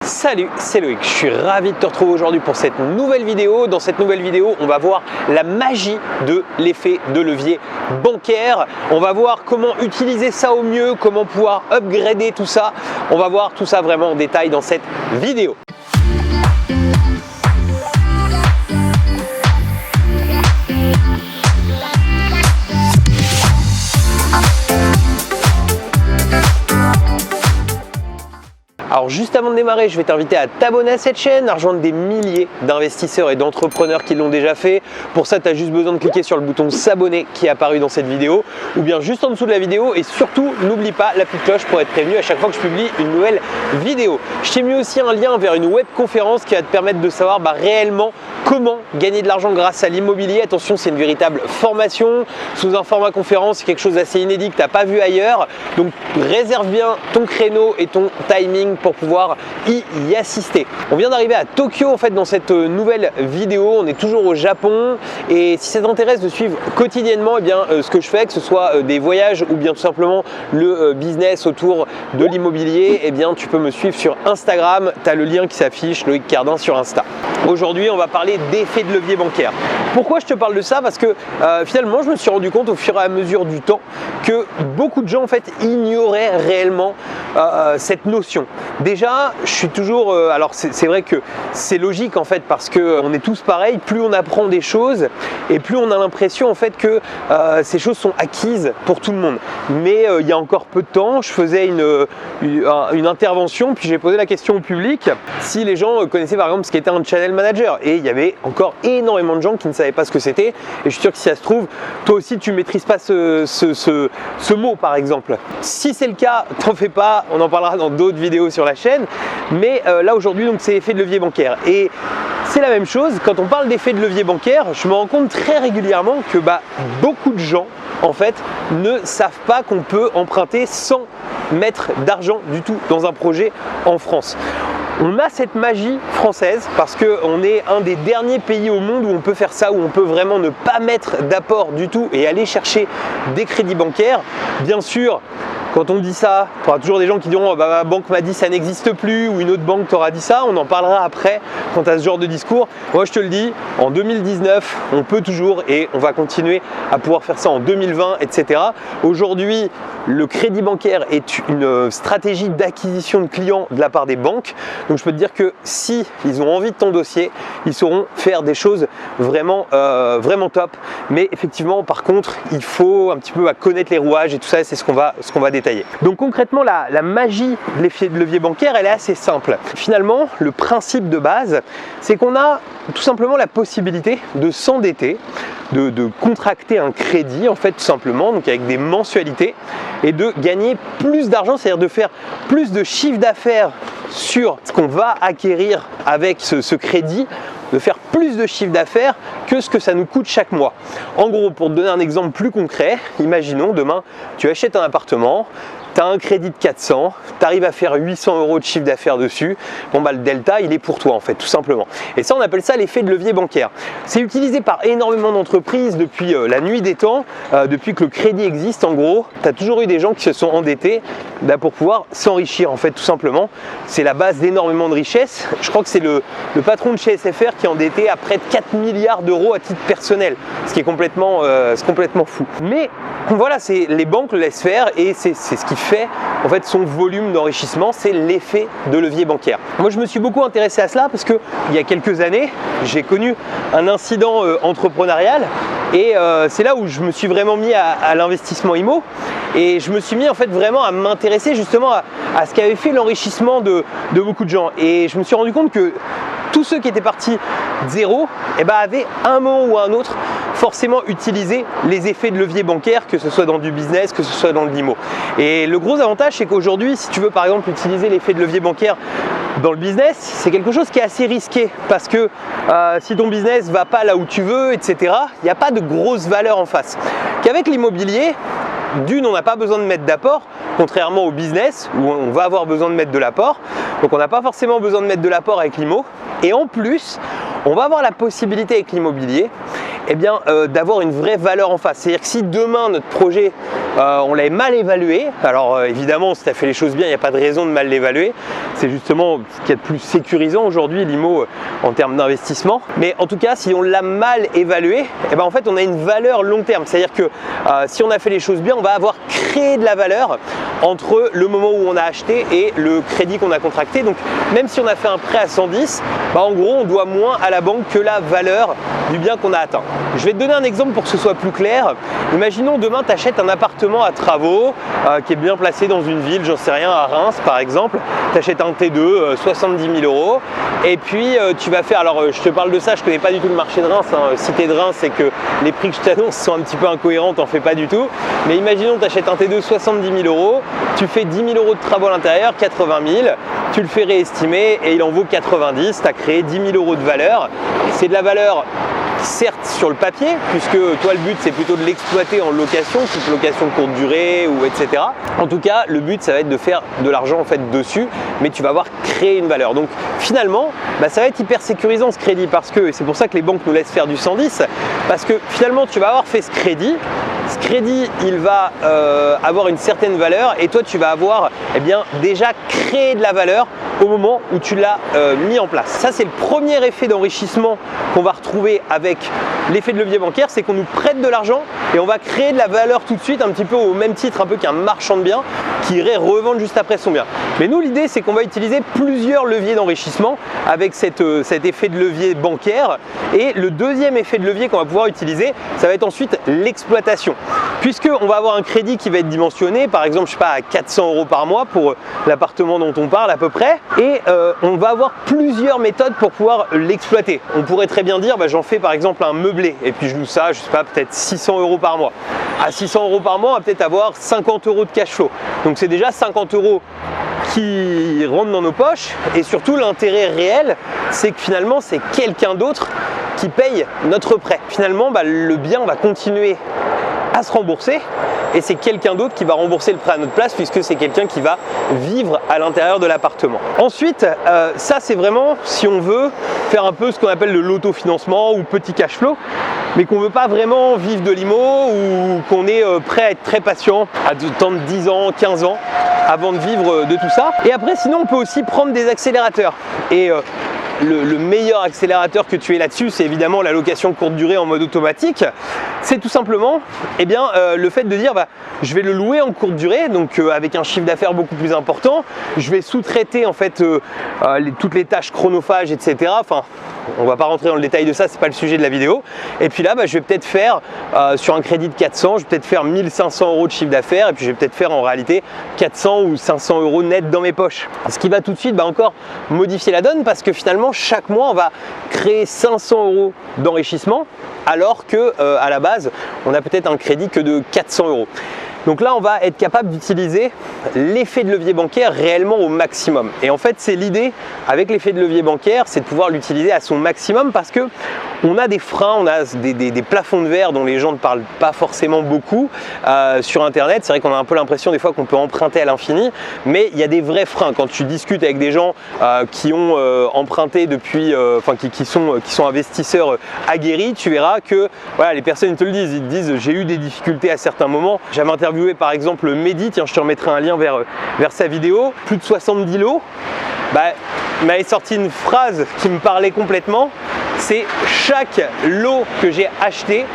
Salut, c'est Loïc, je suis ravi de te retrouver aujourd'hui pour cette nouvelle vidéo. Dans cette nouvelle vidéo, on va voir la magie de l'effet de levier bancaire. On va voir comment utiliser ça au mieux, comment pouvoir upgrader tout ça. On va voir tout ça vraiment en détail dans cette vidéo. Alors juste avant de démarrer, je vais t'inviter à t'abonner à cette chaîne, à rejoindre des milliers d'investisseurs et d'entrepreneurs qui l'ont déjà fait. Pour ça, tu as juste besoin de cliquer sur le bouton s'abonner qui est apparu dans cette vidéo ou bien juste en dessous de la vidéo, et surtout n'oublie pas la petite cloche pour être prévenu à chaque fois que je publie une nouvelle vidéo. Je t'ai mis aussi un lien vers une webconférence qui va te permettre de savoir réellement comment gagner de l'argent grâce à l'immobilier. Attention, c'est une véritable formation sous un format conférence, c'est quelque chose d'assez inédit que tu n'as pas vu ailleurs. Donc réserve bien ton créneau et ton timing pour pouvoir y assister. On vient d'arriver à Tokyo en fait dans cette nouvelle vidéo. On est toujours au Japon, et si ça t'intéresse de suivre quotidiennement ce que je fais, que ce soit des voyages ou bien tout simplement le business autour de l'immobilier, tu peux me suivre sur Instagram. Tu as le lien qui s'affiche, Loïc Cardin sur Insta. Aujourd'hui, on va parler d'effet de levier bancaire. Pourquoi je te parle de ça? Parce que finalement, je me suis rendu compte au fur et à mesure du temps que beaucoup de gens en fait ignoraient réellement cette notion. Déjà, je suis toujours... alors c'est vrai que c'est logique en fait, parce qu'on est tous pareils. Plus on apprend des choses et plus on a l'impression en fait que ces choses sont acquises pour tout le monde. Mais il y a encore peu de temps, je faisais une intervention, puis j'ai posé la question au public si les gens connaissaient par exemple ce qu'était un channel manager. Et il y avait encore énormément de gens qui ne savaient pas ce que c'était. Et je suis sûr que si ça se trouve, toi aussi tu ne maîtrises pas ce mot par exemple. Si c'est le cas, t'en fais pas, on en parlera dans d'autres vidéos sur la chaîne. Mais là aujourd'hui, donc c'est l'effet de levier bancaire. Et c'est la même chose, quand on parle d'effet de levier bancaire, je me rends compte très régulièrement que beaucoup de gens en fait ne savent pas qu'on peut emprunter sans mettre d'argent du tout dans un projet en France. On a cette magie française parce qu'on est un des derniers pays au monde où on peut faire ça, où on peut vraiment ne pas mettre d'apport du tout et aller chercher des crédits bancaires. Bien sûr, quand on dit ça, il y aura toujours des gens qui diront ma banque m'a dit ça n'existe plus, ou une autre banque t'aura dit ça. On en parlera après quant à ce genre de discours. Moi je te le dis, en 2019, on peut toujours, et on va continuer à pouvoir faire ça en 2020, etc. Aujourd'hui, le crédit bancaire est une stratégie d'acquisition de clients de la part des banques. Donc je peux te dire que si ils ont envie de ton dossier, ils sauront faire des choses vraiment, vraiment top. Mais effectivement, par contre, il faut un petit peu connaître les rouages et tout ça, c'est ce qu'on va détailler. Donc concrètement, la magie de l'effet de levier bancaire, elle est assez simple. Finalement, le principe de base, c'est qu'on a tout simplement la possibilité de s'endetter, de contracter un crédit en fait tout simplement, donc avec des mensualités, et de gagner plus d'argent, c'est-à-dire de faire plus de chiffre d'affaires sur ce qu'on va acquérir avec ce crédit, de faire plus de chiffre d'affaires que ce que ça nous coûte chaque mois. En gros, pour te donner un exemple plus concret, imaginons demain, tu achètes un appartement, tu as un crédit de 400, tu arrives à faire 800 € de chiffre d'affaires dessus, le delta, il est pour toi en fait, tout simplement. Et ça, on appelle ça l'effet de levier bancaire. C'est utilisé par énormément d'entreprises depuis la nuit des temps, depuis que le crédit existe. En gros, tu as toujours eu des gens qui se sont endettés pour pouvoir s'enrichir en fait, tout simplement. C'est la base d'énormément de richesses. Je crois que c'est le patron de chez SFR qui est endetté à près de 4 milliards d'euros à titre personnel, ce qui est complètement fou. Mais voilà, les banques le laissent faire, et c'est ce qui fait en fait son volume d'enrichissement, c'est l'effet de levier bancaire. Moi je me suis beaucoup intéressé à cela parce que il y a quelques années j'ai connu un incident entrepreneurial, et c'est là où je me suis vraiment mis à l'investissement IMO, et je me suis mis en fait vraiment à m'intéresser justement à ce qu'avait fait l'enrichissement de beaucoup de gens, et je me suis rendu compte que tous ceux qui étaient partis de zéro avaient à un moment ou à un autre forcément utilisé les effets de levier bancaire, que ce soit dans du business, que ce soit dans le l'IMO. Et le gros avantage, c'est qu'aujourd'hui, si tu veux par exemple utiliser l'effet de levier bancaire dans le business, c'est quelque chose qui est assez risqué, parce que si ton business va pas là où tu veux, etc., il n'y a pas de grosse valeur en face. Qu'avec l'immobilier, d'une, on n'a pas besoin de mettre d'apport, contrairement au business où on va avoir besoin de mettre de l'apport. Donc on n'a pas forcément besoin de mettre de l'apport avec l'IMO. Et en plus, on va avoir la possibilité avec l'immobilier eh bien, d'avoir une vraie valeur en face. C'est-à-dire que si demain notre projet, on l'avait mal évalué, alors évidemment si tu as fait les choses bien, il n'y a pas de raison de mal l'évaluer, c'est justement ce qu'il y a de plus sécurisant aujourd'hui l'IMO en termes d'investissement, mais en tout cas si on l'a mal évalué, eh bien, en fait on a une valeur long terme, c'est-à-dire que si on a fait les choses bien, on va avoir créé de la valeur entre le moment où on a acheté et le crédit qu'on a contracté. Donc même si on a fait un prêt à 110, bah, en gros on doit moins à la banque que la valeur du bien qu'on a atteint. Je vais te donner un exemple pour que ce soit plus clair. Imaginons demain tu achètes un appartement à travaux qui est bien placé dans une ville, j'en sais rien, à Reims par exemple. Tu achètes un T2, 70 000 € et puis tu vas faire, alors je te parle de ça, je connais pas du tout le marché de Reims, hein. Si tu es de Reims c'est que les prix que je t'annonce sont un petit peu incohérents, t'en fais pas du tout, mais imaginons tu achètes un T2 70 000 €, tu fais 10 000 € de travaux à l'intérieur, 80 000, tu le fais réestimer et il en vaut 90, tu as créé 10 000 € de valeur. C'est de la valeur certes sur le papier, puisque toi le but c'est plutôt de l'exploiter en location, type location courte durée ou etc. En tout cas le but ça va être de faire de l'argent en fait dessus, mais tu vas avoir créé une valeur. Donc finalement bah, ça va être hyper sécurisant ce crédit, parce que c'est pour ça que les banques nous laissent faire du 110, parce que finalement tu vas avoir fait ce crédit il va avoir une certaine valeur et toi tu vas avoir eh bien, déjà créé de la valeur au moment où tu l'as mis en place. Ça c'est le premier effet d'enrichissement qu'on va retrouver avec l'effet de levier bancaire, c'est qu'on nous prête de l'argent et on va créer de la valeur tout de suite, un petit peu au même titre un peu qu'un marchand de biens qui irait revendre juste après son bien. Mais nous l'idée c'est qu'on va utiliser plusieurs leviers d'enrichissement avec cet effet de levier bancaire, et le deuxième effet de levier qu'on va pouvoir utiliser, ça va être ensuite l'exploitation. Puisqu'on va avoir un crédit qui va être dimensionné, par exemple, je sais pas, à 400 € par mois pour l'appartement dont on parle à peu près, et on va avoir plusieurs méthodes pour pouvoir l'exploiter. On pourrait très bien dire, bah, j'en fais par exemple un meublé, et puis je loue ça, je sais pas, peut-être 600 € par mois. À 600 € par mois, on va peut-être avoir 50 € de cash flow. Donc c'est déjà 50 € qui rentrent dans nos poches, et surtout l'intérêt réel, c'est que finalement c'est quelqu'un d'autre qui paye notre prêt. Finalement, bah, le bien va continuer à se rembourser et c'est quelqu'un d'autre qui va rembourser le prêt à notre place, puisque c'est quelqu'un qui va vivre à l'intérieur de l'appartement. Ensuite, ça c'est vraiment si on veut faire un peu ce qu'on appelle de l'autofinancement ou petit cash flow, mais qu'on ne veut pas vraiment vivre de l'IMO, ou qu'on est prêt à être très patient, à attendre 10 ans, 15 ans avant de vivre de tout ça. Et après sinon on peut aussi prendre des accélérateurs, et le meilleur accélérateur que tu aies là-dessus, c'est évidemment la location courte durée en mode automatique. C'est tout simplement eh bien, le fait de dire bah, je vais le louer en courte durée, donc avec un chiffre d'affaires beaucoup plus important, je vais sous-traiter en fait toutes les tâches chronophages, etc. Enfin, on va pas rentrer dans le détail de ça, c'est pas le sujet de la vidéo. Et puis là, bah, je vais peut-être faire sur un crédit de 400, je vais peut-être faire 1500 € de chiffre d'affaires, et puis je vais peut-être faire en réalité 400 ou 500 € net dans mes poches. Ce qui va tout de suite bah, encore modifier la donne, parce que finalement chaque mois on va créer 500 € d'enrichissement, alors que à la base on a peut-être un crédit que de 400 €. Donc là on va être capable d'utiliser l'effet de levier bancaire réellement au maximum. Et en fait c'est l'idée avec l'effet de levier bancaire, c'est de pouvoir l'utiliser à son maximum, parce que on a des freins, on a des plafonds de verre dont les gens ne parlent pas forcément beaucoup sur internet. C'est vrai qu'on a un peu l'impression des fois qu'on peut emprunter à l'infini, mais il y a des vrais freins. Quand tu discutes avec des gens qui ont emprunté depuis, qui sont investisseurs aguerris, tu verras que voilà, les personnes te le disent, ils te disent j'ai eu des difficultés à certains moments. J'avais interviewé par exemple Mehdi, tiens je te remettrai un lien vers sa vidéo, plus de 70 lots. Bah, il m'avait sorti une phrase qui me parlait complètement, c'est chaque lot que j'ai acheté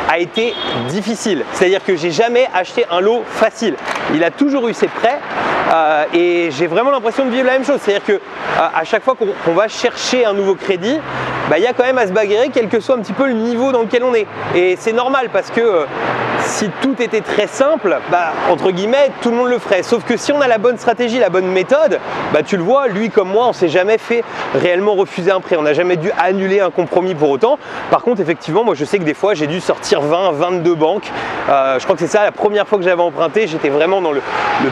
a été difficile. C'est-à-dire que j'ai jamais acheté un lot facile. Il a toujours eu ses prêts et j'ai vraiment l'impression de vivre la même chose. C'est-à-dire que à chaque fois qu'on va chercher un nouveau crédit, bah, il y a quand même à se bagarrer, quel que soit un petit peu le niveau dans lequel on est. Et c'est normal, parce que si tout était très simple, bah, entre guillemets, tout le monde le ferait. Sauf que si on a la bonne stratégie, la bonne méthode, bah, tu le vois, lui comme moi, on s'est jamais fait réellement refuser un prêt. On n'a jamais dû annuler un compromis pour autant. Par contre, effectivement, moi je sais que des fois, j'ai dû sortir 20, 22 banques. Je crois que c'est ça, la première fois que j'avais emprunté, j'étais vraiment dans le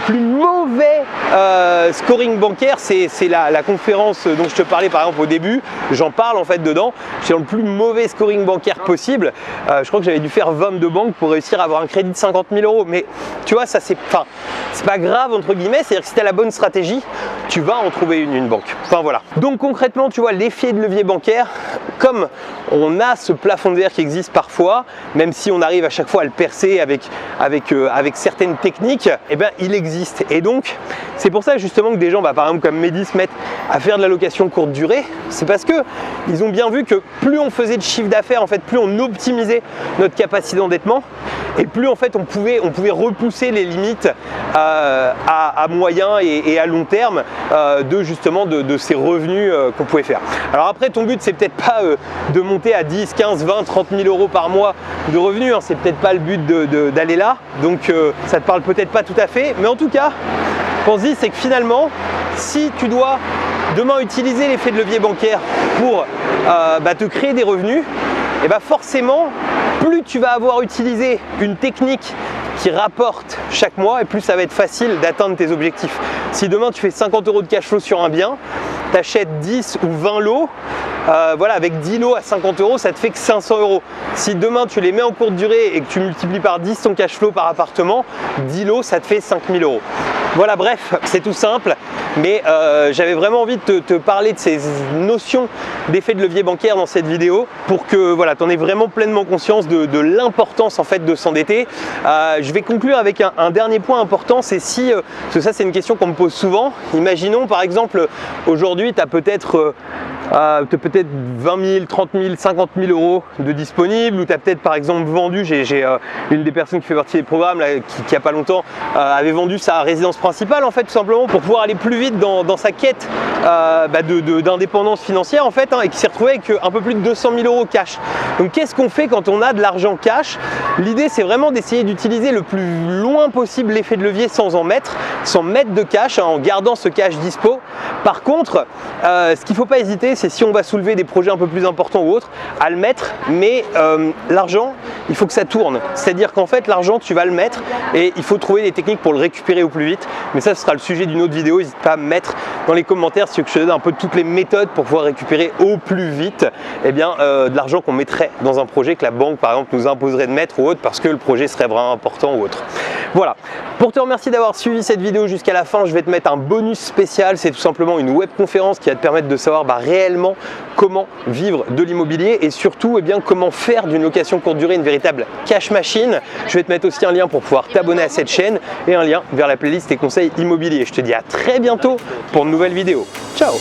plus mauvais scoring bancaire. C'est la conférence dont je te parlais par exemple au début. J'en parle en fait dedans. J'étais dans le plus mauvais scoring bancaire possible. Je crois que j'avais dû faire 22 banques pour réussir avoir un crédit de 50 000 euros. Mais tu vois, ça c'est pas grave entre guillemets, c'est-à-dire que si tu as la bonne stratégie, tu vas en trouver une banque. Enfin voilà. Donc concrètement, tu vois, l'effet de levier bancaire, comme on a ce plafond de verre qui existe parfois, même si on arrive à chaque fois à le percer avec certaines techniques, eh ben, il existe. Et donc, c'est pour ça justement que des gens, par exemple comme Mehdi, se mettent à faire de la location courte durée. C'est parce que ils ont bien vu que plus on faisait de chiffre d'affaires, en fait, plus on optimisait notre capacité d'endettement, et plus en fait on pouvait repousser les limites à moyen et à long terme de ces revenus qu'on pouvait faire. Alors après, ton but c'est peut-être pas de monter à 10, 15, 20, 30 000 euros par mois de revenus, hein. C'est peut-être pas le but d'aller là, donc ça te parle peut-être pas tout à fait, mais en tout cas, pense-y, c'est que finalement, si tu dois demain utiliser l'effet de levier bancaire pour te créer des revenus, et forcément, plus tu vas avoir utilisé une technique qui rapporte chaque mois, et plus ça va être facile d'atteindre tes objectifs. Si demain tu fais 50 euros de cash flow sur un bien, tu achètes 10 ou 20 lots, avec 10 lots à 50 euros, ça te fait que 500 euros. Si demain tu les mets en courte durée et que tu multiplies par 10 ton cash flow par appartement, 10 lots, ça te fait 5 000 euros. Voilà, bref, c'est tout simple, mais j'avais vraiment envie de te parler de ces notions d'effet de levier bancaire dans cette vidéo pour que tu en aies vraiment pleinement conscience de l'importance en fait de s'endetter. Je vais conclure avec un dernier point important, c'est parce que ça c'est une question qu'on me pose souvent, imaginons par exemple aujourd'hui tu as peut-être 20 000, 30 000, 50 000 euros de disponibles, ou tu as peut-être par exemple vendu, j'ai une des personnes qui fait partie des programmes là, qui il n'y a pas longtemps avait vendu sa résidence principale en fait, tout simplement pour pouvoir aller plus vite dans sa quête d'indépendance financière en fait, et qui s'est retrouvé avec un peu plus de 200 000 euros cash. Donc qu'est-ce qu'on fait quand on a de l'argent cash? L'idée c'est vraiment d'essayer d'utiliser le plus loin possible l'effet de levier sans mettre de cash, en gardant ce cash dispo. Par contre, ce qu'il ne faut pas hésiter, c'est si on va soulever des projets un peu plus importants ou autres, à le mettre, mais l'argent, il faut que ça tourne. C'est-à-dire qu'en fait, l'argent, tu vas le mettre et il faut trouver des techniques pour le récupérer au plus vite. Mais ça, ce sera le sujet d'une autre vidéo. N'hésite pas à me mettre dans les commentaires si tu veux que je te donne un peu toutes les méthodes pour pouvoir récupérer au plus vite de l'argent qu'on mettrait dans un projet que la banque, par exemple, nous imposerait de mettre ou autre parce que le projet serait vraiment important ou autre. Voilà. Pour te remercier d'avoir suivi cette vidéo jusqu'à la fin, je vais te mettre un bonus spécial. C'est tout simplement une webconférence qui va te permettre de savoir réellement comment vivre de l'immobilier et surtout comment faire d'une location courte durée une véritable cash machine. Je vais te mettre aussi un lien pour pouvoir t'abonner à cette chaîne et un lien vers la playlist et conseils immobiliers. Je te dis à très bientôt pour une nouvelle vidéo. Ciao!